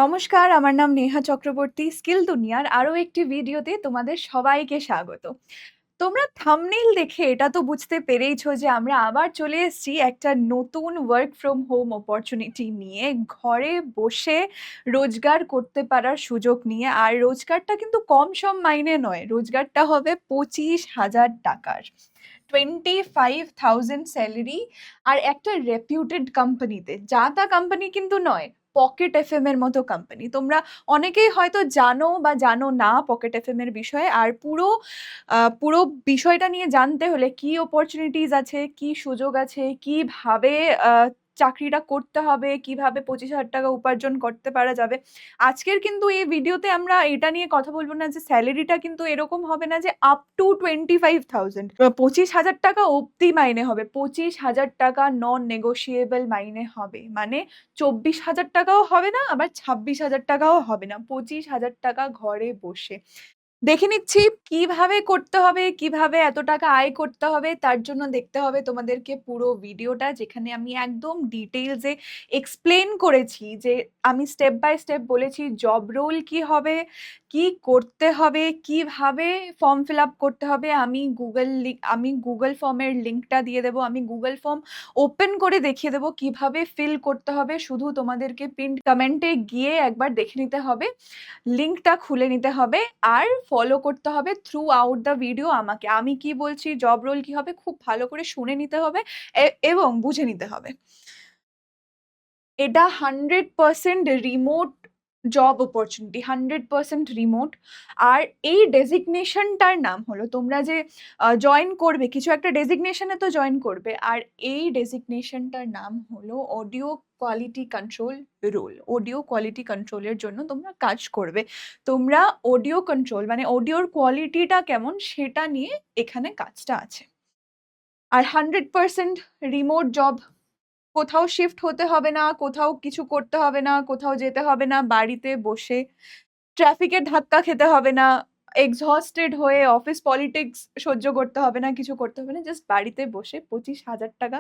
নমস্কার, আমার নাম নেহা চক্রবর্তী। স্কিল দুনিয়ার আরো একটি ভিডিওতে তোমাদের সবাইকে স্বাগত। তোমরা থাম্বনেইল দেখে এটা তো বুঝতে পেরেইছো যে আমরা আবার চলে এসেছি একটা নতুন ওয়ার্ক ফ্রম হোম অপরচুনিটি নিয়ে। ঘরে বসে রোজগার করতে পারার সুযোগ নিয়ে। আর রোজগারটা কিন্তু কম সম মাইনে নয়। রোজগারটা হবে ২৫,০০০ টাকার। 25,000 স্যালারি আর একটা রেপুটেড কোম্পানিতে। যা তা কোম্পানি কিন্তু নয়। পকেট এফএম এর মতো কোম্পানি। তোমরা অনেকেই হয়তো জানো বা জানো না পকেট এফএম এর বিষয়ে। আর পুরো বিষয়টা নিয়ে জানতে হলে কি অপরচুনিটিস আছে, কি সুযোগ আছে, কিভাবে আ চাকরিটা করতে হবে, কিভাবে ২৫,০০০ টাকা উপার্জন করতে পারা যাবে। আজকের কিন্তু এই ভিডিওতে আমরা এটা নিয়ে কথা বলব না যে সেলারিটা কিন্তু এরকম হবে না যে আপ টু 25,000 ২৫,০০০ টাকা অব্দি মাইনে হবে। ২৫,০০০ টাকা নন নেগোশিয়েবল মাইনে হবে। মানে ২৪,০০০ টাকাও হবে না, আবার ২৬,০০০ টাকাও হবে না। ২৫,০০০ টাকা ঘরে বসে। দেখে নিচ্ছি কিভাবে করতে হবে, কিভাবে এত টাকা আয় করতে হবে। তার জন্য দেখতে হবে তোমাদেরকে পুরো ভিডিওটা, যেখানে আমি একদম ডিটেইলস এ এক্সপ্লেইন করেছি যে আমি স্টেপ বাই স্টেপ বলেছি জব রোল কি হবে, কি করতে হবে, কিভাবে ফর্ম ফিল আপ করতে হবে। আমি গুগল ফর্মের লিঙ্কটা দিয়ে দেবো। আমি গুগল ফর্ম ওপেন করে দেখিয়ে দেবো কিভাবে ফিল করতে হবে। শুধু তোমাদেরকে পিন্ড কমেন্টে গিয়ে একবার দেখে নিতে হবে। লিঙ্কটা খুলে নিতে হবে আর ফলো করতে হবে থ্রু আউট দ্য ভিডিও আমাকে। আমি কি বলছি, জব রোল কি হবে খুব ভালো করে শুনে নিতে হবে এবং বুঝে নিতে হবে। এটা 100% রিমোট জব অপরচুনিটি, 100% রিমোট। আর এই ডেজিগনেশনটার নাম হলো, তোমরা যে জয়েন করবে কিছু একটা ডেজিগনেশনে তো জয়েন করবে। আর এই ডেজিগনেশনটার নাম হলো audio quality control role. Audio quality কন্ট্রোলের জন্য তোমরা কাজ করবে। তোমরা অডিও কন্ট্রোল মানে অডিওর কোয়ালিটিটা কেমন সেটা নিয়ে এখানে কাজটা আছে। আর 100% রিমোট জব। কোথাও শিফট হতে হবে না, কোথাও কিছু করতে হবে না, কোথাও যেতে হবে না। বাড়িতে বসে ট্রাফিকের ধাক্কা খেতে হবে না, এক্সহস্টেড হয়ে অফিস পলিটিক্স সহ্য করতে হবে না, কিছু করতে হবে না। জাস্ট বাড়িতে বসে ২৫,০০০ টাকা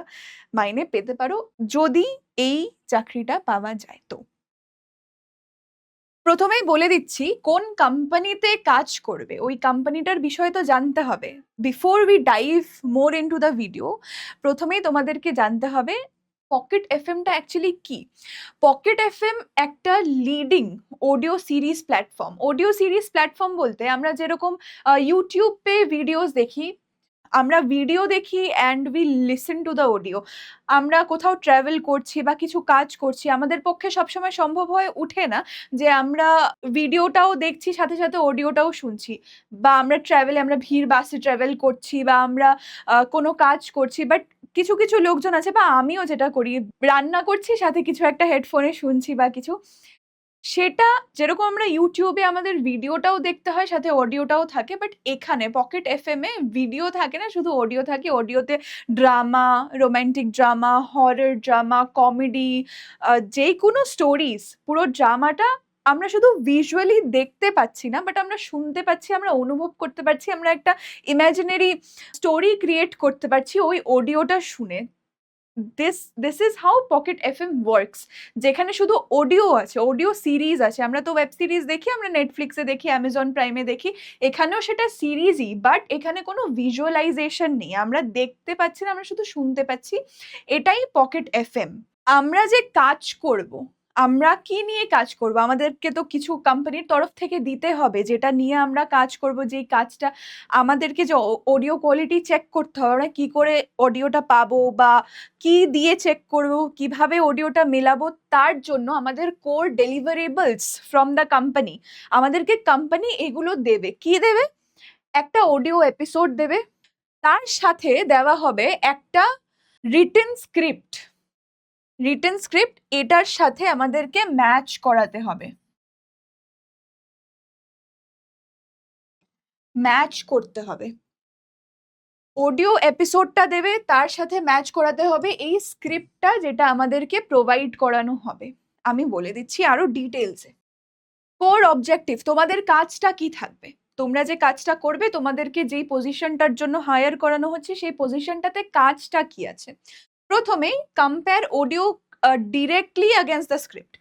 মাইনে পেতে পারো যদি এই চাকরিটা পাওয়া যায় তো। প্রথমেই বলে দিচ্ছি কোন কোম্পানিতে কাজ করবে। ওই কোম্পানিটার বিষয়ে তো জানতে হবে। Before we dive more into the video, প্রথমেই তোমাদেরকে জানতে হবে পকেট এফএমটা অ্যাকচুয়ালি কি? পকেট এফএম একটা leading audio series platform. Audio series platform বলতে আমরা যেরকম YouTube এ ভিডিওস দেখি, আমরা ভিডিও দেখি and we listen to the audio. আমরা কোথাও ট্রাভেল করছি বা কিছু কাজ করছি, আমাদের পক্ষে সবসময় সম্ভব হয়ে উঠে না যে আমরা ভিডিওটাও দেখছি সাথে, সাথে অডিওটাও শুনছি। বা আমরা ভিড় বাসে ট্রাভেল করছি বা আমরা কোনো কাজ করছি। বাট কিছু লোকজন আছে বা আমিও যেটা করি, রান্না করছি সাথে কিছু একটা হেডফোনে শুনছি বা কিছু। সেটা যেরকম আমরা YouTube এ আমাদের ভিডিওটাও দেখতে হয়, সাথে অডিওটাও থাকে। বাট এখানে পকেট এফএম এ ভিডিও থাকে না, শুধু অডিও থাকে। অডিওতে drama, romantic drama, horror drama, comedy, যেকোনো স্টোরিজ, পুরো ড্রামাটা আমরা শুধু ভিজুয়ালি দেখতে পাচ্ছি না, বাট আমরা শুনতে পাচ্ছি, আমরা অনুভব করতে পারছি, আমরা একটা ইমাজিনারি স্টোরি ক্রিয়েট করতে পারছি ওই অডিওটা শুনে। This is how pocket FM works. যেখানে শুধু অডিও আছে, অডিও সিরিজ আছে। আমরা তো ওয়েব সিরিজ দেখি, আমরা নেটফ্লিক্সে দেখি, অ্যামাজন প্রাইমে দেখি। এখানেও সেটা সিরিজই, বাট এখানে কোনো ভিজুয়ালাইজেশন নেই। আমরা দেখতে পাচ্ছি না, আমরা শুধু শুনতে পাচ্ছি। এটাই পকেট এফএম। আমরা যে কাজ করব, আমরা কি নিয়ে কাজ করব? আমাদেরকে তো কিছু কোম্পানির তরফ থেকে দিতে হবে যেটা নিয়ে আমরা কাজ করব। যেই কাজটা আমাদেরকে যে অডিও কোয়ালিটি চেক করতে হবে, আমরা কি করে অডিওটা পাবো বা কি দিয়ে চেক করব, কিভাবে অডিওটা মেলাবো, তার জন্য আমাদের core deliverables from the company. আমাদেরকে কোম্পানি এগুলো দেবে। কি দেবে? একটা অডিও এপিসোড দেবে। তার সাথে দেওয়া হবে একটা রিটেন স্ক্রিপ্ট। রিটেন স্ক্রিপ্ট এটার সাথে আমাদেরকে ম্যাচ করাতে হবে। ম্যাচ করতে হবে। অডিও এপিসোডটা দেবে, তার সাথে ম্যাচ করাতে হবে এই স্ক্রিপ্টটা যেটা আমাদেরকে প্রোভাইড করানো হবে। আমি বলে দিচ্ছি আরো ডিটেইলসে। কোর অবজেক্টিভ, তোমাদের কাজটা কি থাকবে? তোমরা যে কাজটা করবে, তোমাদেরকে যেই পজিশনটার জন্য হায়ার করানো হচ্ছে সেই পজিশনটাতে কাজটা কি আছে। প্রথমেই compare audio directly against the script.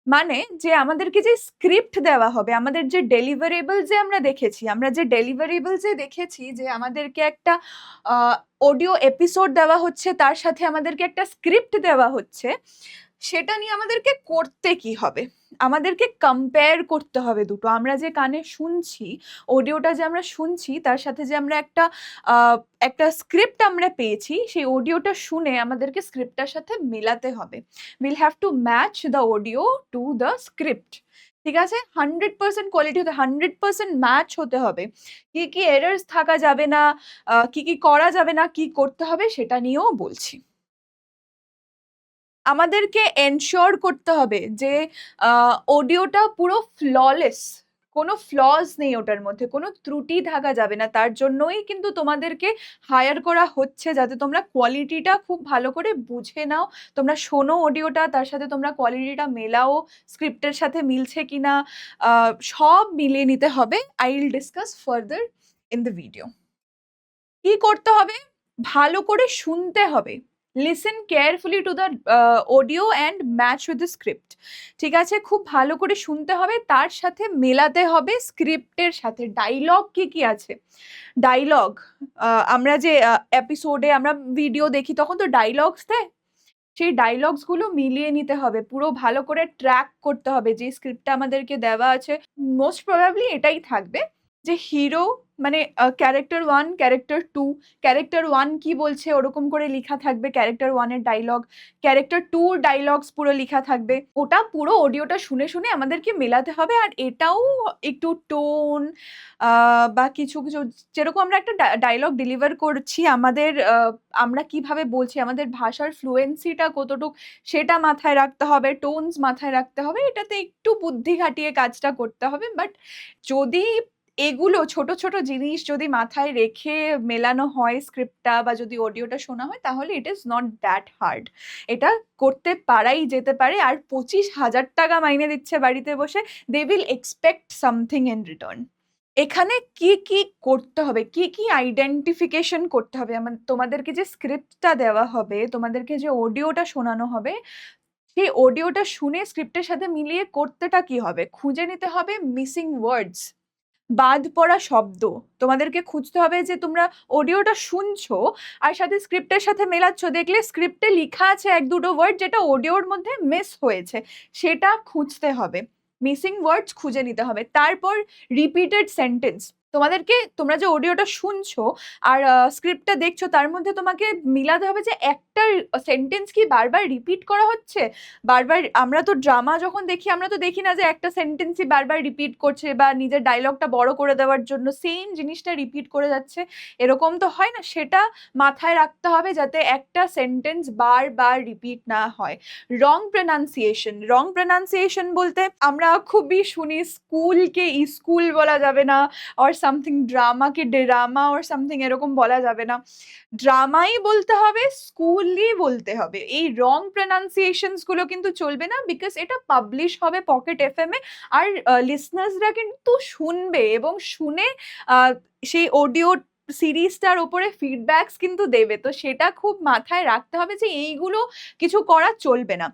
মানে যে আমাদেরকে যে স্ক্রিপ্ট দেওয়া হবে, আমাদের যে ডেলিভারেবল যে আমরা দেখেছি, যে আমাদেরকে একটা অডিও এপিসোড দেওয়া হচ্ছে, তার সাথে আমাদেরকে একটা স্ক্রিপ্ট দেওয়া হচ্ছে, সেটা নিয়ে আমাদেরকে করতে কি হবে? আমাদেরকে কম্পেয়ার করতে হবে দুটো। আমরা যে কানে শুনছি, অডিওটা যে আমরা শুনছি, তার সাথে যে আমরা আহ, একটা স্ক্রিপ্ট আমরা পেয়েছি, সেই অডিওটা শুনে আমাদেরকে স্ক্রিপ্টটার সাথে মেলাতে হবে। Will have to match the audio to the script. ঠিক আছে, 100% কোয়ালিটি হতে, 100% ম্যাচ হতে হবে। কি কি এরার্স থাকা যাবে না, কি কি করা যাবে না, কি করতে হবে সেটা নিয়েও বলছি। আমাদেরকে এনশিওর করতে হবে যে অডিওটা পুরো ফ্ললেস, কোনো ফ্লস নেই ওটার মধ্যে, কোনো ত্রুটি থাকা যাবে না। তার জন্যই কিন্তু তোমাদেরকে হায়ার করা হচ্ছে, যাতে তোমরা কোয়ালিটিটা খুব ভালো করে বুঝে নাও, তোমরা শোনো অডিওটা, তার সাথে তোমরা কোয়ালিটিটা মেলাও, স্ক্রিপ্টের সাথে মিলছে কিনা, সব মিলিয়ে নিতে হবে। I will discuss further in the video. কি করতে হবে? ভালো করে শুনতে হবে। Listen carefully to the audio and match with the script. ঠিক আছে, খুব ভালো করে শুনতে হবে, তার সাথে মেলাতে হবে স্ক্রিপ্টের সাথে। ডায়লগ কি কি আছে? ডায়লগ, আমরা যে এপিসোডে আমরা ভিডিও দেখি, তখন তো ডায়লগস দেয়, সেই ডায়লগস গুলো মিলিয়ে নিতে হবে, পুরো ভালো করে ট্র্যাক করতে হবে। যে স্ক্রিপ্টটা আমাদেরকে দেওয়া আছে, মোস্ট প্রবাবলি এটাই থাকবে যে হিরো মানে character one, character two, character one কি বলছে ওরকম করে লেখা থাকবে ক্যারেক্টার ওয়ানের ডায়লগ, ক্যারেক্টার টুর ডায়লগস পুরো লেখা থাকবে। ওটা পুরো অডিওটা শুনে শুনে আমাদেরকে মেলাতে হবে। আর এটাও একটু টোন বা কিছু কিছু, যেরকম আমরা একটা ডায়লগ ডেলিভার করছি, আমাদের আমরা কিভাবে বলছি, আমাদের ভাষার ফ্লুয়েন্সিটা কতটুক, সেটা মাথায় রাখতে হবে, টোনস মাথায় রাখতে হবে। এটাতে একটু বুদ্ধি খাটিয়ে কাজটা করতে হবে। বাট যদি এগুলো ছোট ছোট জিনিস যদি মাথায় রেখে মেলানো হয় স্ক্রিপ্টটা, বা যদি অডিওটা শোনা হয়, তাহলে it is not that hard. এটা করতে পারাই যেতে পারে। আর 25,000 টাকা মাইনে দিচ্ছে বাড়িতে বসে, they will expect something in return. এখানে কি কি করতে হবে, কি কি আইডেন্টিফিকেশন করতে হবে? তোমাদেরকে যে স্ক্রিপ্টটা দেওয়া হবে, তোমাদেরকে যে অডিওটা শোনানো হবে, সেই অডিওটা শুনে স্ক্রিপ্টের সাথে মিলিয়ে করতেটা কি হবে? খুঁজে নিতে হবে মিসিং ওয়ার্ডস, বাদ পড়া শব্দ। তোমাদেরকে খুঁজতে হবে যে তোমরা অডিওটা শুনছো আর সাথে স্ক্রিপ্টের সাথে মেলাচ্ছ, দেখলে স্ক্রিপ্টে লেখা আছে এক দুটো ওয়ার্ড যেটা অডিওর মধ্যে মিস হয়েছে, সেটা খুঁজতে হবে। মিসিং ওয়ার্ডস খুঁজে নিতে হবে। তারপর রিপিটেড সেন্টেন্স, তোমরা যে অডিওটা শুনছো আর স্ক্রিপ্টটা দেখছো, তার মধ্যে তোমাকে মিলাতে হবে যে একটা সেন্টেন্স কি বারবার রিপিট করা হচ্ছে। বারবার আমরা তো ড্রামা যখন দেখি, আমরা তো দেখি না যে একটা সেন্টেন্সই বারবার রিপিট করছে, বা নিজের ডায়লগটা বড় করে দেওয়ার জন্য সেম জিনিসটা রিপিট করে যাচ্ছে, এরকম তো হয় না। সেটা মাথায় রাখতে হবে যাতে একটা সেন্টেন্স বারবার রিপিট না হয়। রং প্রনাউন্সিয়েশন বলতে আমরা খুবই শুনি, স্কুলকে স্কুল বলা যাবে না, অর সামথিং, ড্রামাকে ড্রামা অর সামথিং এরকম বলা যাবে না, ড্রামাই বলতে হবে, স্কুলই বলতে হবে। এই রং প্রনাউন্সিয়েশনস গুলো কিন্তু চলবে না, বিকজ এটা পাবলিশ হবে পকেট এফএম এ। আর লিসনার্সরা কিন্তু শুনবে, এবং শুনে সেই অডিও সিরিজটার ওপরে ফিডব্যাকস কিন্তু দেবে। তো সেটা খুব মাথায় রাখতে হবে যে এইগুলো কিছু করা চলবে না।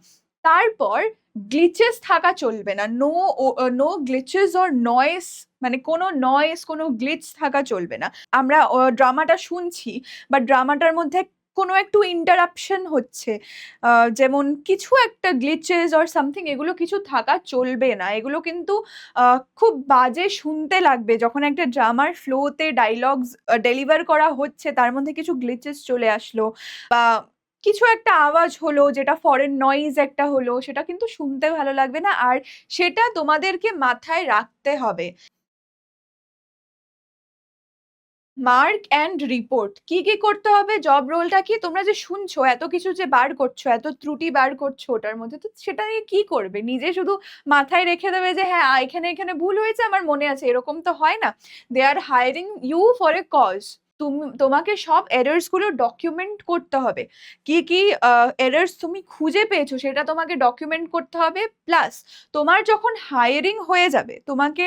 তারপর গ্লিচেস থাকা চলবে না। নো গ্লিচেস অর নয়েস, মানে কোনো নয়েস, কোনো গ্লিচ থাকা চলবে না। আমরা ড্রামাটা শুনছি, বা ড্রামাটার মধ্যে কোনো একটু ইন্টারাপশন হচ্ছে, যেমন কিছু একটা গ্লিচেস অর সামথিং, এগুলো কিছু থাকা চলবে না। এগুলো কিন্তু খুব বাজে শুনতে লাগবে যখন একটা ড্রামার ফ্লোতে ডায়লগস ডেলিভার করা হচ্ছে, তার মধ্যে কিছু গ্লিচেস চলে আসলো, বা কিছু একটা আওয়াজ হলো, যেটা ফরেন নয়েজ একটা হলো, সেটা কিন্তু শুনতে ভালো লাগবে না। আর সেটা তোমাদেরকে মাথায় রাখতে হবে। মার্ক অ্যান্ড রিপোর্ট কি কি করতে হবে? জব রোলটা কি? তোমরা যে শুনছো, এত কিছু যে বার করছো, এত ত্রুটি বার করছো ওটার মধ্যে, তো সেটা নিয়ে কি করবে? নিজে শুধু মাথায় রেখে দেবে যে হ্যাঁ এখানে এখানে ভুল হয়েছে, আমার মনে আছে, এরকম তো হয় না। They are hiring you for a cause. তোমাকে সব এরর্স গুলো ডকুমেন্ট করতে হবে। কি কি এরর্স তুমি খুঁজে পেয়েছো সেটা তোমাকে ডকুমেন্ট করতে হবে। প্লাস তোমার যখন হায়ারিং হয়ে যাবে, তোমাকে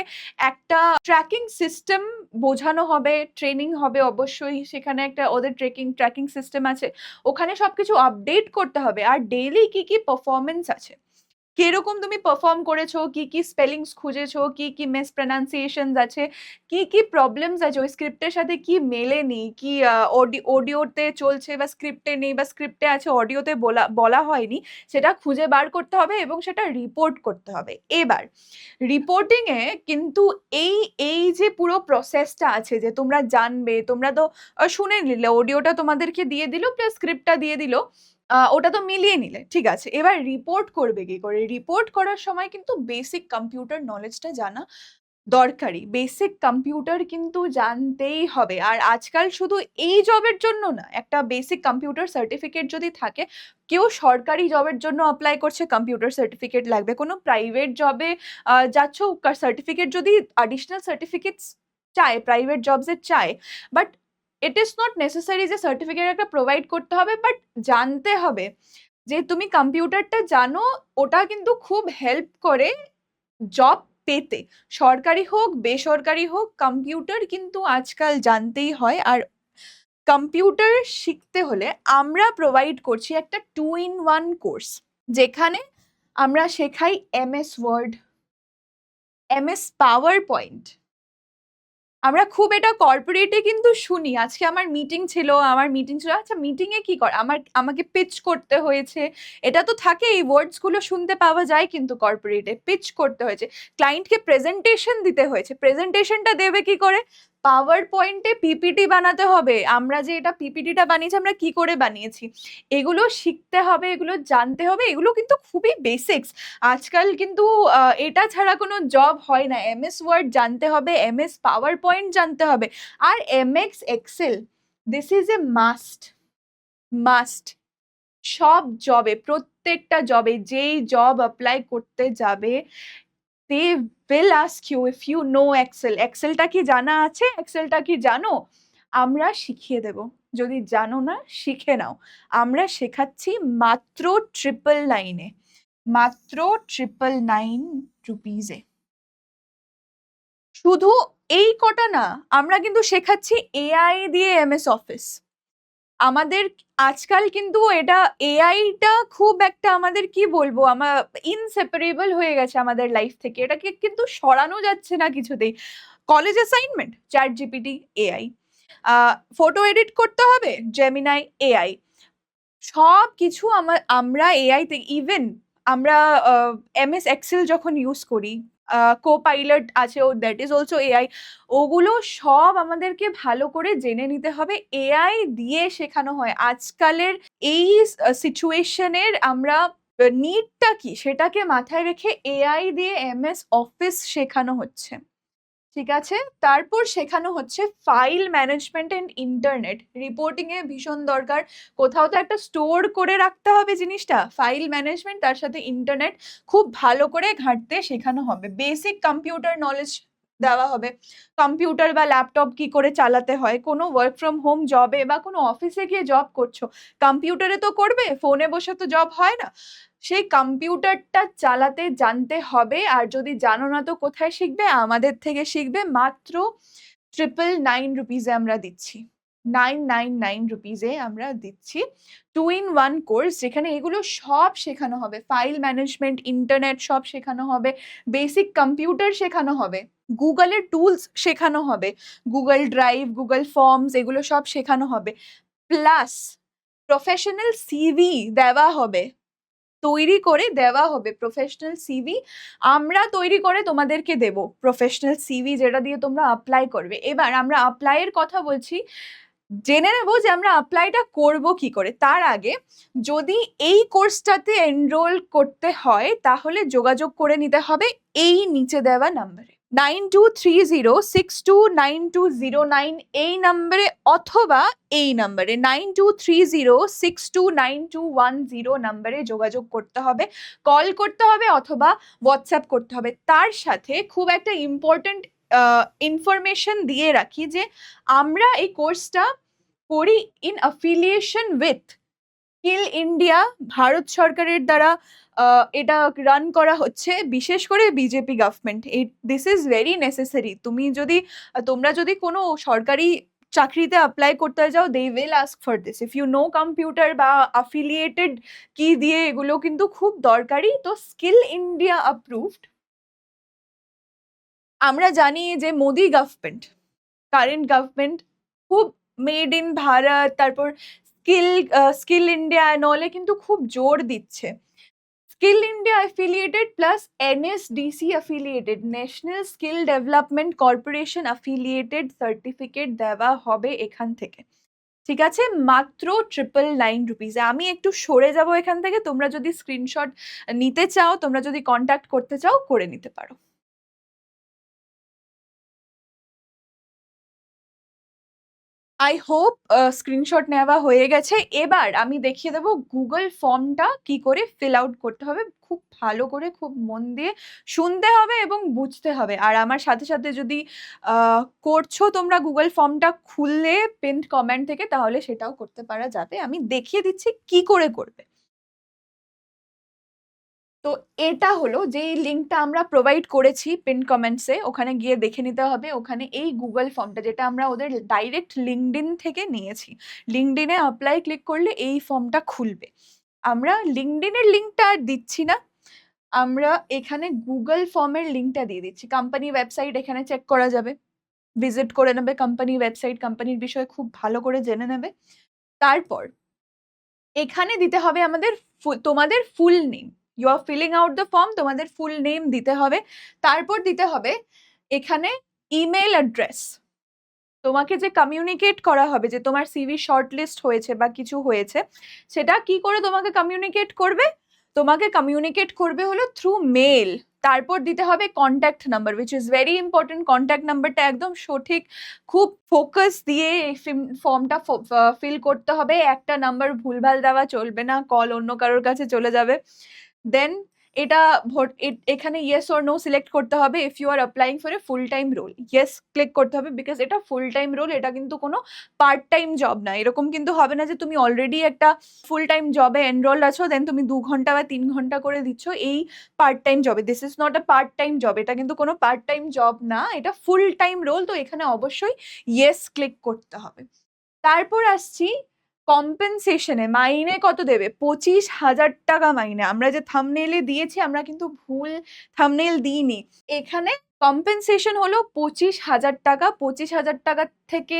একটা ট্র্যাকিং সিস্টেম বোঝানো হবে, ট্রেনিং হবে অবশ্যই। সেখানে একটা ওদের ট্র্যাকিং সিস্টেম আছে, ওখানে সবকিছু আপডেট করতে হবে। আর ডেইলি কি কি পারফরমেন্স আছে, কিরকম তুমি পারফর্ম করেছো, কি কি স্পেলিংস খুঁজেছো, কি কি মিসপ্রোনাউন্সিয়েশনস আছে, কি প্রবলেমস আছে, ওই স্ক্রিপ্টের সাথে কি মেলেনি, কি অডিওতে চলছে বা স্ক্রিপ্টে নেই, বা স্ক্রিপ্টে আছে অডিওতে বলা হয়নি, সেটা খুঁজে বার করতে হবে এবং সেটা রিপোর্ট করতে হবে। এবার রিপোর্টিং এ কিন্তু এই এই যে পুরো প্রসেসটা আছে, যে তোমরা জানবে, তোমরা তো শুনে নিলে, অডিওটা তোমাদেরকে দিয়ে দিল প্লাস স্ক্রিপ্টটা দিয়ে দিল, ওটা তো মিলিয়ে নিলে, ঠিক আছে। এবার রিপোর্ট করবে কি করে? রিপোর্ট করার সময় কিন্তু বেসিক কম্পিউটার নলেজটা জানা দরকারি। বেসিক কম্পিউটার কিন্তু জানতেই হবে। আর আজকাল শুধু এই জবের জন্য না, একটা বেসিক কম্পিউটার সার্টিফিকেট যদি থাকে, কেউ সরকারি জবের জন্য অ্যাপ্লাই করছে, কম্পিউটার সার্টিফিকেট লাগবে। কোনো প্রাইভেট জবে যাচ্ছ, সার্টিফিকেট যদি অ্যাডিশনাল সার্টিফিকেটস চায়, প্রাইভেট জবসের চায়, but it is not necessary যে সার্টিফিকেট একটা প্রোভাইড করতে হবে, বাট জানতে হবে যে তুমি কম্পিউটারটা জানো। ওটা কিন্তু খুব হেল্প করে জব পেতে, সরকারি হোক বেসরকারি হোক, কম্পিউটার কিন্তু আজকাল জানতেই হয়। আর কম্পিউটার শিখতে হলে আমরা প্রোভাইড করছি একটা 2-in-1 কোর্স, যেখানে আমরা শেখাই MS Word, MS PowerPoint. আমরা খুব এটা কর্পোরেটে কিন্তু শুনি। আজকে আমার মিটিং ছিল, আচ্ছা মিটিং এ কি করে, আমাকে পিচ করতে হয়েছে, এটা তো থাকে, এই ওয়ার্ডস গুলো শুনতে পাওয়া যায়, কিন্তু কর্পোরেটে পিচ করতে হয়েছে, ক্লায়েন্টকে প্রেজেন্টেশন দিতে হয়েছে। প্রেজেন্টেশনটা দেবে কি করে? পাওয়ার পয়েন্টে পিপিটি বানাতে হবে। আমরা যে এটা পিপিটিটা বানিয়েছি, আমরা কি করে বানিয়েছি, এগুলো শিখতে হবে, এগুলো জানতে হবে। এগুলো কিন্তু খুবই বেসিক্স। আজকাল কিন্তু এটা ছাড়া কোনো জব হয় না। MS ওয়ার্ড জানতে হবে, MS পাওয়ার পয়েন্ট জানতে হবে, আর MX Excel, this is a must. Must সব জবে, প্রত্যেকটা জবে, যেই জব অ্যাপ্লাই করতে যাবে, they will ask you if you know Excel. এক্সেলটা কি জানা আছে, এক্সেলটা কি জানো? আমরা শিখিয়ে দেব। যদি জানো না, শিখে নাও। আমরা শেখাচ্ছি মাত্র 999-এ, মাত্র 999 রুপিজে। শুধু এই কটা না, আমরা কিন্তু শেখাচ্ছি AI দিয়ে MS অফিস। আমাদের আজকাল কিন্তু এটা এআইটা খুব একটা, আমাদের কি বলবো, আমার ইনসেপারেবল হয়ে গেছে আমাদের লাইফ থেকে। এটাকে কিন্তু সরানো যাচ্ছে না কিছুতেই। College assignment, ChatGPT, AI। Photo edit করতে হবে, জেমিনাই, AI। সব কিছু আমরা AI তে, ইভেন আমরা MS এক্সেল যখন ইউজ করি, কোপাইলট আছে, দ্যাট ইজ অলসো AI। ওগুলো সব আমাদেরকে ভালো করে জেনে নিতে হবে। AI দিয়ে শেখানো হয়। আজকালের এই সিচুয়েশনের আমরা নিডটা কি, সেটাকে মাথায় রেখে AI দিয়ে MS অফিস শেখানো হচ্ছে, ঠিক আছে। তারপর শেখানো হচ্ছে file management and internet. Reporting এ ভীষণ দরকার, কোথাও তো একটা স্টোর করে রাখতে হবে জিনিসটা। ফাইল ম্যানেজমেন্ট, তার সাথে ইন্টারনেট খুব ভালো করে ঘাঁটতে শেখানো হবে। বেসিক কম্পিউটার নলেজ দেওয়া হবে, কম্পিউটার বা ল্যাপটপ কি করে চালাতে হয়। কোনো ওয়ার্ক ফ্রম হোম জবে বা কোনো অফিসে গিয়ে জব করছো, কম্পিউটারে তো করবে, ফোনে বসে তো জব হয় না। সেই কম্পিউটারটা চালাতে জানতে হবে। আর যদি জানো না, তো কোথায় শিখবে? আমাদের থেকে শিখবে। মাত্র 999 রুপিজে আমরা দিচ্ছি, 999 রুপিজে আমরা দিচ্ছি 2-in-1 কোর্স, যেখানে এগুলো সব শেখানো হবে। ফাইল ম্যানেজমেন্ট, ইন্টারনেট সব শেখানো হবে, বেসিক কম্পিউটার শেখানো হবে, গুগলের টুলস শেখানো হবে, গুগল ড্রাইভ, গুগল ফর্মস, এগুলো সব শেখানো হবে। প্লাস প্রফেশনাল সিভি দেওয়া হবে, তৈরি করে দেওয়া হবে। প্রফেশনাল সিভি আমরা তৈরি করে তোমাদেরকে দেব, প্রফেশনাল সিভি, যেটা দিয়ে তোমরা অ্যাপ্লাই করবে। এবার আমরা অ্যাপ্লাইয়ের কথা বলছি, জেনে নেব যে আমরা অ্যাপ্লাইটা করব কি করে। তার আগে, যদি এই কোর্সটাতে এনরোল করতে হয়, তাহলে যোগাযোগ করে নিতে হবে এই নিচে দেওয়া নাম্বারে, 9230629209, এই নাম্বারে, অথবা এই নাম্বারে 9230629210 নাম্বারে যোগাযোগ করতে হবে, কল করতে হবে, অথবা হোয়াটসঅ্যাপ করতে হবে। তার সাথে খুব একটা ইম্পর্টেন্ট ইনফরমেশন দিয়ে রাখি, যে আমরা এই কোর্সটা করি in affiliation with Skill India. ভারত সরকারের দ্বারা এটা রান করা হচ্ছে, বিশেষ করে BJP government. This is very necessary. তোমরা যদি কোনো সরকারি চাকরিতে অ্যাপ্লাই করতে যাও, they will ask for this. If you know computer বা অ্যাফিলিয়েটেড কি দিয়ে, এগুলো কিন্তু খুব দরকারি। তো স্কিল ইন্ডিয়া অ্যাপ্রুভড। আমরা জানি যে মোদি গভর্নমেন্ট, কারেন্ট গভর্নমেন্ট খুব মেড ইন ভারত, তারপর স্কিল ইন্ডিয়া অ্যান্ড অলে কিন্তু খুব জোর দিচ্ছে। Skill India affiliated plus NSDC affiliated, national skill development corporation affiliated certificate দেওয়া হবে এখান থেকে। ঠিক আছে, মাত্র 999 রুপিস। আমি একটু সরে যাব এখান থেকে, তোমরা যদি স্ক্রিনশট নিতে চাও, তোমরা যদি কন্ট্যাক্ট করতে চাও, করে নিতে পারো। আই হোপ স্ক্রিনশট নেওয়া হয়ে গেছে। এবার আমি দেখিয়ে দেবো গুগল ফর্মটা কি করে ফিল আউট করতে হবে। খুব ভালো করে, খুব মন দিয়ে শুনতে হবে এবং বুঝতে হবে। আর আমার সাথে সাথে যদি করছো তোমরা গুগল ফর্মটা খুললে পিন্ড কমেন্ট থেকে, তাহলে সেটাও করতে পারা যাবে। আমি দেখিয়ে দিচ্ছি কি করে করবে। তো এটা হলো যেই লিঙ্কটা আমরা প্রোভাইড করেছি পিন কমেন্টসে, ওখানে গিয়ে দেখে নিতে হবে। ওখানে এই গুগল ফর্মটা, যেটা আমরা ওদের ডাইরেক্ট লিঙ্কডইন থেকে নিয়েছি, লিঙ্কডইনে অ্যাপ্লাই ক্লিক করলে এই ফর্মটা খুলবে। আমরা লিঙ্কডইনের লিঙ্কটা আর দিচ্ছি না, আমরা এখানে গুগল ফর্মের লিঙ্কটা দিয়ে দিচ্ছি। কোম্পানি ওয়েবসাইট এখানে চেক করা যাবে, ভিজিট করে নেবে কোম্পানি ওয়েবসাইট, কোম্পানির বিষয়ে খুব ভালো করে জেনে নেবে। তারপর এখানে দিতে হবে আমাদের তোমাদের full name. You are filling out the form, তোমাদের ফুল নেম দিতে হবে। তারপর দিতে হবে এখানে ইমেল অ্যাড্রেস। তোমাকে যে কমিউনিকেট করা হবে, যে তোমার সিভি শর্টলিস্ট হয়েছে বা কিছু হয়েছে, সেটা কি করে তোমাকে কমিউনিকেট করবে? তোমাকে কমিউনিকেট করবে হলো থ্রু মেল। তারপর দিতে হবে contact number, which is very important. Contact নাম্বারটা একদম সঠিক, খুব ফোকাস দিয়ে এই ফর্মটা ফিল করতে হবে। একটা নাম্বার ভুলভাল দেওয়া চলবে না, কল অন্য কারোর কাছে চলে যাবে। দেন এটা এখানে ইয়েস অর নো সিলেক্ট করতে হবে। If you are applying for a full time role, yes click করতে হবে, বিকজ এটা ফুল টাইম রোল। এটা কিন্তু কোনো পার্ট টাইম জব না। এরকম কিন্তু হবে না যে তুমি অলরেডি একটা ফুল টাইম জবে এনরোল আছো, দেন তুমি 2 ঘন্টা বা 3 ঘন্টা করে দিচ্ছ এই পার্ট টাইম জবে। This is not a part time job, এটা কিন্তু কোনো পার্ট টাইম জব না, এটা ফুল টাইম রোল। তো এখানে অবশ্যই ইয়েস ক্লিক করতে হবে। তারপর আসছি কম্পেনসেশনে। মাইনে কত দেবে? 25,000 টাকা মাইনে। আমরা যে থাম্বনেইলে দিয়েছি, আমরা কিন্তু ভুল থাম্বনেইল দিইনি। এখানে কম্পেনসেশন হলো 25,000 টাকা। 25,000 টাকা থেকে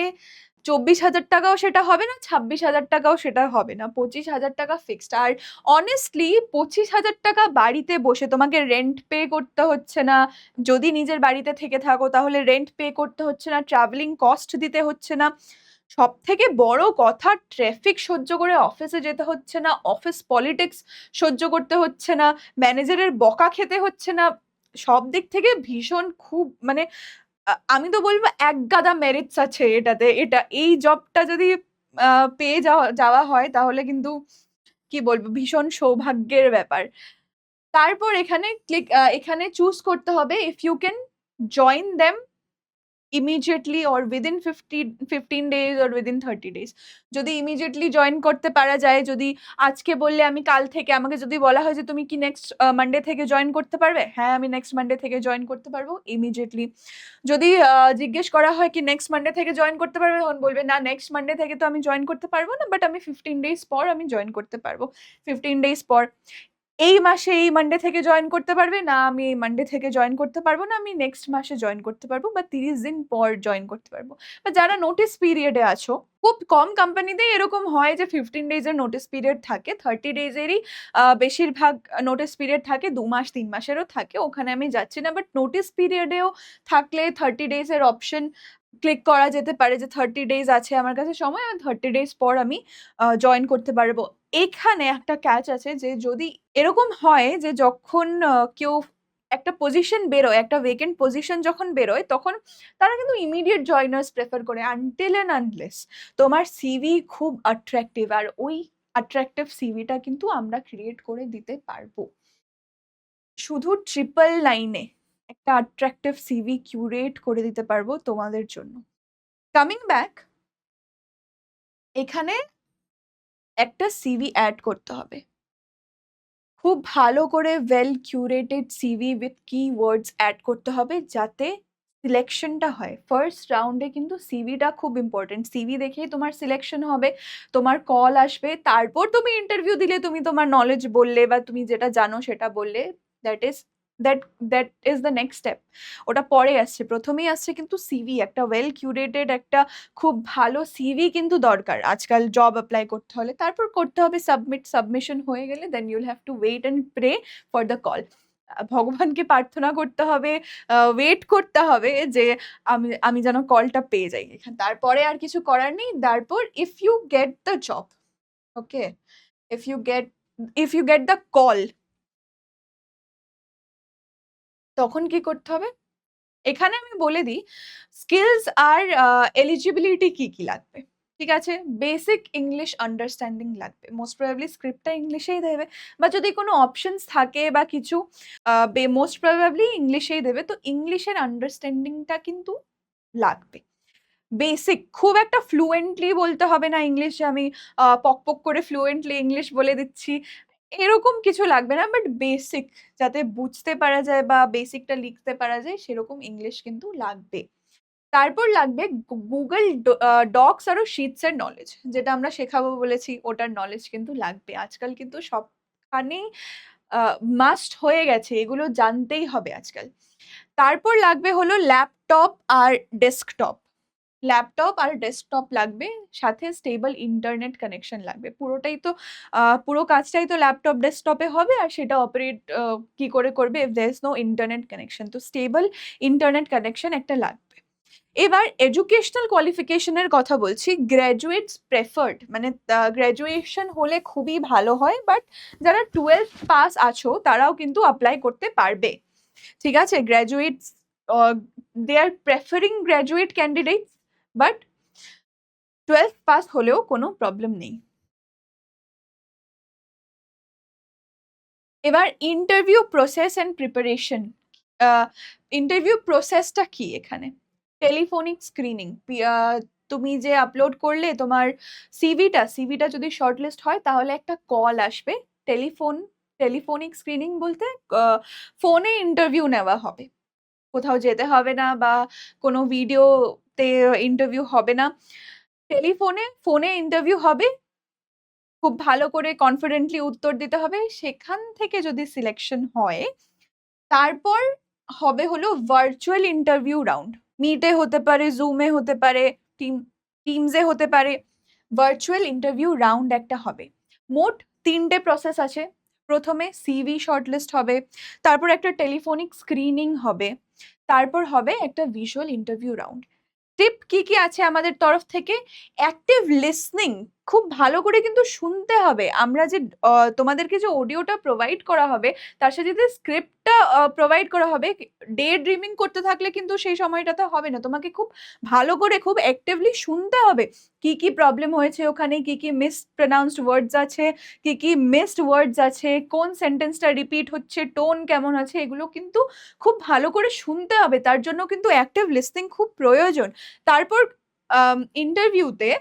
24,000 টাকাও সেটা হবে না, 26,000 টাকাও সেটা হবে না। 25,000 টাকা ফিক্সড। আর অনেস্টলি 25,000 টাকা বাড়িতে বসে তোমাকে রেন্ট পে করতে হচ্ছে না। যদি নিজের বাড়িতে থেকে থাকো তাহলে রেন্ট পে করতে হচ্ছে না, ট্রাভেলিং কস্ট দিতে হচ্ছে না। সব থেকে বড় কথা, ট্রাফিক সহ্য করে অফিসে যেতে হচ্ছে না, অফিস পলিটিক্স সহ্য করতে হচ্ছে না, ম্যানেজারের বকা খেতে হচ্ছে না। সব দিক থেকে ভীষণ খুব মানে আমি তো বলবো এক গাদা মেরিটস আছে এটাতে। এই জবটা যদি পেয়ে যাওয়া হয়, তাহলে কিন্তু কি বলবো, ভীষণ সৌভাগ্যের ব্যাপার। তারপর এখানে চুজ করতে হবে if you can join them immediately or within 15 days or within 30 days. যদি ইমিডিয়েটলি জয়েন করতে পারা যায়, যদি আজকে বললে আমি কাল থেকে, আমাকে যদি বলা হয় যে তুমি কি নেক্সট মানডে থেকে জয়েন করতে পারবে, হ্যাঁ আমি নেক্সট মানডে থেকে জয়েন করতে পারবো ইমিডিয়েটলি। যদি জিজ্ঞেস করা হয় কি নেক্সট মানডে থেকে জয়েন করতে পারবে, তখন বলবে না নেক্সট মানডে থেকে তো আমি জয়েন করতে পারবো না, বাট আমি 15 ডেজ পর আমি জয়েন করতে পারবো। 15 ডেজ পর এই মাসে এই মানডে থেকে জয়েন করতে পারবে না, আমি এই মানডে থেকে জয়েন করতে পারবো না, আমি নেক্সট মাসে জয়েন করতে পারবো, বা 30 দিন পর জয়েন করতে পারবো। বা যারা নোটিস পিরিয়ডে আছো, খুব কম কোম্পানিতেই এরকম হয় যে 15 ডেজের নোটিস পিরিয়ড থাকে, 30 ডেজেরই বেশিরভাগ নোটিস পিরিয়ড থাকে, 2 মাস 3 মাসেরও থাকে, ওখানে আমি যাচ্ছি না। বাট নোটিস পিরিয়ডেও থাকলে 30 ডেজের অপশন ক্লিক করা যেতে পারে, যে 30 ডেজ আছে আমার কাছে সময়, আর 30 ডেজ পর আমি জয়েন করতে পারবো। এখানে একটা ক্যাচ আছে, যে যদি এরকম হয় যে যখন কেউ একটা পজিশন বেরোয়, একটা ভেকেন্ট পজিশন যখন বেরোয়, তখন তারা কিন্তু ইমিডিয়েট জয়নার্স প্রেফার করে, আনটিল অ্যান্ড আনলেস তোমার সিভি খুব অ্যাট্রাকটিভ। আর ওই অ্যাট্রাকটিভ সিভিটা কিন্তু আমরা ক্রিয়েট করে দিতে পারবো। শুধু 999 একটা অ্যাট্রাকটিভ সিভি কিউরেট করে দিতে পারবো তোমাদের জন্য। কামিং ব্যাক, এখানে একটা সিভি অ্যাড করতে হবে। খুব ভালো করে well curated CV with keywords add করতে হবে, যাতে সিলেকশনটা হয় ফার্স্ট রাউন্ডে, কিন্তু সিভিটা খুব ইম্পর্টেন্ট। সিভি দেখেই তোমার সিলেকশন হবে, তোমার কল আসবে, তারপর তুমি ইন্টারভিউ দিলে তুমি তোমার নলেজ বললে বা তুমি যেটা জানো সেটা বললে, that is that that is the next step. ওটা পরে আসছে, প্রথমেই আসছে কিন্তু সিভি, একটা ওয়েল কিউরেটেড একটা খুব ভালো সিভি কিন্তু দরকার আজকাল জব অ্যাপ্লাই করতে হলে। তারপর করতে হবে সাবমিশন হয়ে গেলে then you'll have to wait and pray for the call. ভগবানকে প্রার্থনা করতে হবে, ওয়েট করতে হবে যে আমি আমি যেন কলটা পেয়ে যাই। তারপরে আর কিছু করার নেই। তারপর if you get the job, okay, if you get if you get the call, তখন কি করতে হবে? এখানে আমি বলে দিই স্কিলস আর এলিজিবিলিটি কি কি লাগবে। ঠিক আছে, বেসিক ইংলিশ আন্ডারস্ট্যান্ডিং লাগবে, মোস্ট প্রবাবলি স্ক্রিপ্টটা ইংলিশেই দেবে, বা যদি কোনো অপশনস থাকে বা কিছু মোস্ট প্রবাবলি ইংলিশেই দেবে, তো ইংলিশের আন্ডারস্ট্যান্ডিংটা কিন্তু লাগবে। বেসিক, খুব একটা ফ্লুয়েন্টলি বলতে হবে না ইংলিশ, যে আমি পক পক করে ফ্লুয়েন্টলি ইংলিশ বলে দিচ্ছি, এরকম কিছু লাগবে না, বাট বেসিক যাতে বুঝতে পারা যায় বা বেসিকটা লিখতে পারা যায় সেরকম ইংলিশ কিন্তু লাগবে। তারপর লাগবে গুগল ডক্স আরো শিটস এর নলেজ, যেটা আমরা শেখাবো বলেছি, ওটার নলেজ কিন্তু লাগবে। আজকাল কিন্তু সবখানেই মাস্ট হয়ে গেছে, এগুলো জানতেই হবে আজকাল। তারপর লাগবে হলো ল্যাপটপ আর ডেস্কটপ। ল্যাপটপ আর ডেস্কটপ লাগবে, সাথে স্টেবল ইন্টারনেট কানেকশন লাগবে। পুরোটাই তো পুরো কাজটাই তো ল্যাপটপ ডেস্কটপে হবে, আর সেটা অপারেট কি করে করবে if there is no internet connection? তো স্টেবল ইন্টারনেট কানেকশন একটা লাগবে। এবার এডুকেশনাল কোয়ালিফিকেশনের কথা বলছি, গ্র্যাজুয়েটস প্রেফার্ড, মানে গ্র্যাজুয়েশন হলে খুবই ভালো হয়, বাট যারা 12th পাস আছো তারাও কিন্তু অ্যাপ্লাই করতে পারবে। ঠিক আছে, graduates they are preferring graduate candidates, but 12th pass হলেও কোনো প্রবলেম নেই। এবার interview process and preparation. Interview প্রসেসটা কি এখানে? টেলিফোনিক স্ক্রিনিং, তুমি যে আপলোড করলে তোমার সিভিটা যদি শর্টলিস্ট হয় তাহলে একটা কল আসবে। টেলিফোনিক স্ক্রিনিং বলতে ফোনে ইন্টারভিউ নেওয়া হবে, কোথাও যেতে হবে না বা কোনো ভিডিওতে ইন্টারভিউ হবে না, ফোনে ইন্টারভিউ হবে। খুব ভালো করে কনফিডেন্টলি উত্তর দিতে হবে। সেখান থেকে যদি সিলেকশন হয়, তারপর হবে হলো ভার্চুয়াল ইন্টারভিউ রাউন্ড। মিটে হতে পারে, জুমে হতে পারে, টিমসে হতে পারে, ভার্চুয়াল ইন্টারভিউ রাউন্ড একটা হবে। মোট 3টে প্রসেস আছে। প্রথমে সিভি শর্টলিস্ট হবে, তারপর একটা টেলিফোনিক স্ক্রিনিং হবে, তারপর হবে একটা ভিজুয়াল ইন্টারভিউ রাউন্ড। টিপ কি কি আছে আমাদের তরফ থেকে? অ্যাক্টিভ লিসনিং, খুব ভালো করে কিন্তু শুনতে হবে। আমরা যে তোমাদেরকে যে অডিওটা প্রোভাইড করা হবে, তার সাথে যে স্ক্রিপ্টটা প্রোভাইড করা হবে, ডে ড্রিমিং করতে থাকলে কিন্তু সেই সময়টাতে হবে না। তোমাকে খুব ভালো করে খুব অ্যাক্টিভলি শুনতে হবে কি কি প্রবলেম হয়েছে ওখানে, কি কি মিসপ্রোনাউন্সড ওয়ার্ডস আছে, কি কি মিসড ওয়ার্ডস আছে, কোন সেন্টেন্সটা রিপিট হচ্ছে, টোন কেমন আছে, এগুলো কিন্তু খুব ভালো করে শুনতে হবে। তার জন্য কিন্তু অ্যাক্টিভ লিসনিং খুব প্রয়োজন। তারপর ইন্টারভিউতে,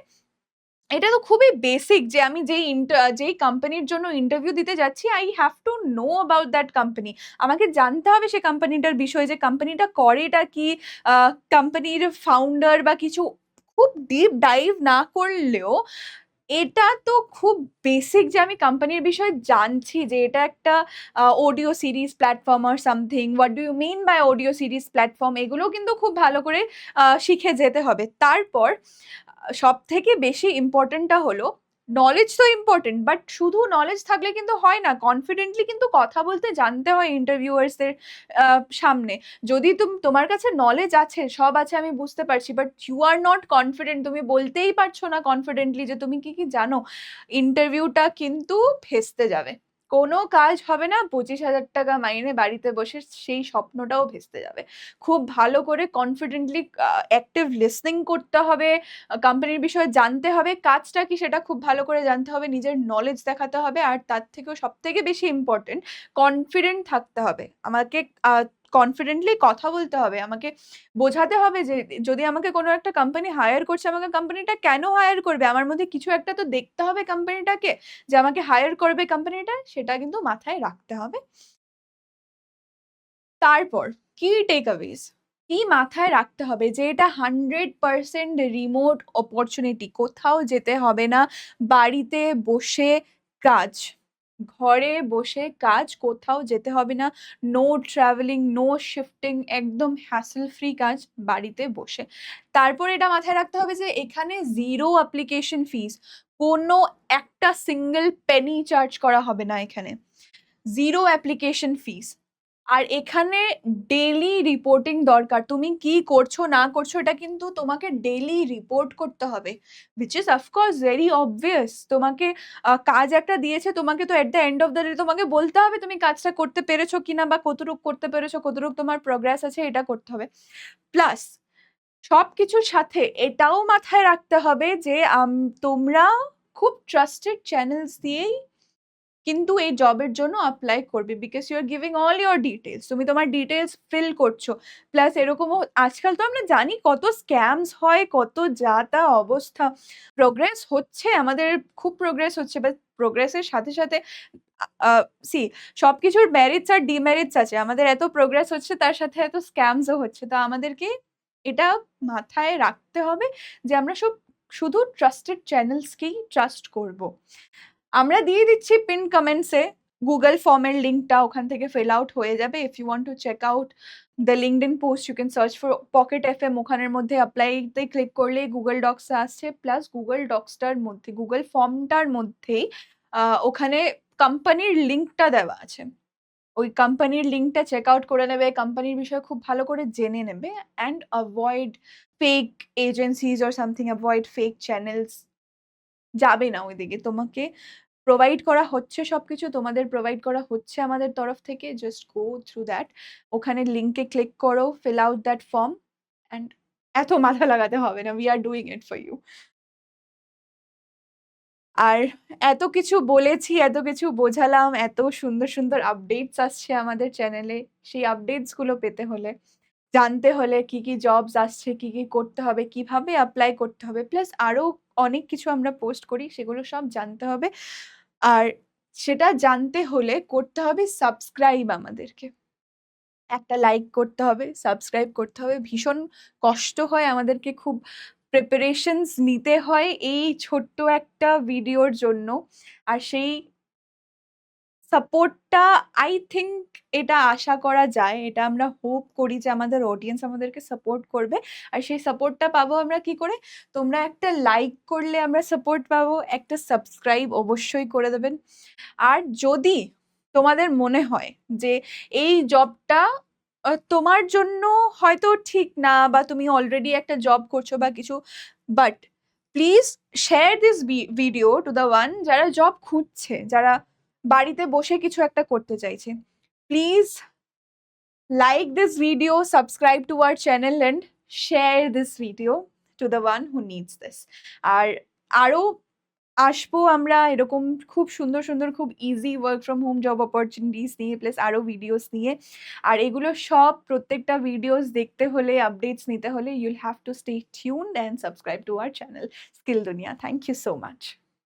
এটা তো খুবই বেসিক যে আমি যেই কোম্পানির জন্য ইন্টারভিউ দিতে যাচ্ছি, I have to know about that company. আমাকে জানতে হবে সে কোম্পানিটার বিষয়ে, যে কোম্পানিটা করেটা কি, কোম্পানির ফাউন্ডার বা কিছু। খুব ডিপ ডাইভ না করলেও এটা তো খুব বেসিক যে আমি কোম্পানির বিষয়ে জানছি, যে এটা একটা অডিও সিরিজ প্ল্যাটফর্ম আর something, what do you mean by audio series platform, এগুলো কিন্তু খুব ভালো করে শিখে যেতে হবে। তারপর সব থেকে বেশি ইম্পর্টেন্টটা হলো নলেজ। তো ইম্পর্টেন্ট, বাট শুধু নলেজ থাকলে কিন্তু হয় না, কনফিডেন্টলি কিন্তু কথা বলতে জানতে হয় ইন্টারভিউয়ার্সদের সামনে। যদি তোমার কাছে নলেজ আছে, সব আছে, আমি বুঝতে পারছি, but you are not confident, তুমি বলতেই পারছো না কনফিডেন্টলি যে তুমি কি কি জানো, ইন্টারভিউটা কিন্তু ভেস্তে যাবে। কোনো কাজ হবে না, 25,000 টাকা মাইনে বাড়িতে বসে সেই স্বপ্নটাও ভেস্তে যাবে। খুব ভালো করে কনফিডেন্টলি অ্যাক্টিভ লিসনিং করতে হবে, কোম্পানির বিষয়ে জানতে হবে, কাজটা কি সেটা খুব ভালো করে জানতে হবে, নিজের নলেজ দেখাতে হবে, আর তার থেকেও সবথেকে বেশি ইম্পর্টেন্ট কনফিডেন্ট থাকতে হবে। আমাকে কনফিডেন্টলি কথা বলতে হবে, আমাকে বোঝাতে হবে যে যদি আমাকে কোনো একটা কোম্পানি হায়ার করছে, আমাকে কোম্পানিটা কেন হায়ার করবে, আমার মধ্যে কিছু একটা তো দেখতে হবে কোম্পানিটাকে, যে আমাকে হায়ার করবে কোম্পানিটা, সেটা কিন্তু মাথায় রাখতে হবে। তারপর কি টেকঅ্যাওয়েজ, কি মাথায় রাখতে হবে যে এটা 100% রিমোট অপরচুনিটি, কোথাও যেতে হবে না, বাড়িতে বসে কাজ, ঘরে বসে কাজ, কোথাও যেতে হবে না, নো ট্রাভেলিং, নো শিফটিং, একদম হ্যাসেল ফ্রি কাজ বাড়িতে বসে। তারপর এটা মাথায় রাখতে হবে যে এখানে জিরো অ্যাপ্লিকেশন ফিস, কোনো একটা সিঙ্গেল পেনি চার্জ করা হবে না এখানে, জিরো অ্যাপ্লিকেশন ফিস। আর এখানে ডেইলি রিপোর্টিং দরকার, তুমি কি করছো না করছো এটা কিন্তু তোমাকে ডেইলি রিপোর্ট করতে হবে, which is of course very obvious। তোমাকে কাজ একটা দিয়েছে, তোমাকে তো at the end of the day তোমাকে বলতে হবে তুমি কাজটা করতে পেরেছো কিনা, বা কতটুক করতে পেরেছো, কতটুক তোমার প্রোগ্রেস আছে, এটা করতে হবে। প্লাস সবকিছুর সাথে এটাও মাথায় রাখতে হবে যে তোমরা খুব ট্রাস্টেড চ্যানেলস দিয়েই কিন্তু এই জবের জন্য অ্যাপ্লাই করবে, because you are giving all your details, তুমি তোমার ডিটেলস ফিল করছো। প্লাস এরকমও আজকাল তো আমরা জানি কত স্ক্যামস হয়, কত যা তা অবস্থা। প্রোগ্রেস হচ্ছে আমাদের, খুব প্রোগ্রেস হচ্ছে, বাট প্রোগ্রেসের সাথে সাথে সি সবকিছুর মেরিটস আর ডিমেরিটস আছে। আমাদের এত প্রোগ্রেস হচ্ছে, তার সাথে এত স্ক্যামসও হচ্ছে, তো আমাদেরকে এটা মাথায় রাখতে হবে যে আমরা শুধু ট্রাস্টেড চ্যানেলসকেই ট্রাস্ট করব। আমরা দিয়ে দিচ্ছি পিন কমেন্টসে গুগল ফর্মের লিঙ্কটা, ওখান থেকে ফিল আউট হয়ে যাবে। If you want to check out the LinkedIn post, you can search for Pocket FM, ওখানের মধ্যে অ্যাপ্লাইতে ক্লিক করলে গুগল ডক্স আসছে, প্লাস গুগল ডক্সটার মধ্যে, গুগল ফর্মটার মধ্যেই ওখানে কোম্পানির লিঙ্কটা দেওয়া আছে, ওই কোম্পানির লিঙ্কটা চেক আউট করে নেবে, কোম্পানির বিষয়ে খুব ভালো করে জেনে নেবে, and avoid fake agencies or something, avoid fake channels, যাবে না ওইদিকে। তোমাকে প্রোভাইড করা হচ্ছে সবকিছু, তোমাদের প্রোভাইড করা হচ্ছে আমাদের তরফ থেকে, জাস্ট গো থ্রু দ্যাট, ওখানে লিঙ্কে ক্লিক করো, fill out that form, and এত মাথা লাগাতে হবে না, we are doing it for you. আর এত কিছু বলেছি, এত কিছু বোঝালাম, এত সুন্দর সুন্দর আপডেটস আসছে আমাদের চ্যানেলে, সেই আপডেটস গুলো পেতে হলে, জানতে হলে কি কি জবস আসছে, কি কি করতে হবে, কিভাবে অ্যাপ্লাই করতে হবে, প্লাস আরো অনেক কিছু আমরা পোস্ট করি, সেগুলো সব জানতে হবে। আর সেটা জানতে হলে করতে হবে সাবস্ক্রাইব, আমাদেরকে একটা লাইক করতে হবে, সাবস্ক্রাইব করতে হবে। ভীষণ কষ্ট হয় আমাদেরকে, খুব প্রিপারেশনস নিতে হয় এই ছোট্ট একটা ভিডিওর জন্য, আর সেই সাপোর্টটা আই থিঙ্ক এটা আশা করা যায়, এটা আমরা হোপ করি যে আমাদের অডিয়েন্স আমাদেরকে সাপোর্ট করবে। আর সেই সাপোর্টটা পাবো আমরা কি করে? তোমরা একটা লাইক করলে আমরা সাপোর্ট পাবো, একটা সাবস্ক্রাইব অবশ্যই করে দেবেন। আর যদি তোমাদের মনে হয় যে এই জবটা তোমার জন্য হয়তো ঠিক না, বা তুমি অলরেডি একটা জব করছো বা কিছু, but please share this video to the one যারা জব খুঁজছে, যারা বাড়িতে বসে কিছু একটা করতে চাইছে। Please like this video, subscribe to our channel, and share this video to the one who needs this. আর আরো আসবো আমরা এরকম খুব সুন্দর সুন্দর, খুব easy work from home job opportunities নিয়ে, প্লাস আরো ভিডিওস নিয়ে। আর এগুলো সব প্রত্যেকটা ভিডিওস দেখতে হলে, আপডেটস নিতে হলে, you'll have to stay tuned and subscribe to our channel skill Duniya. Thank you so much.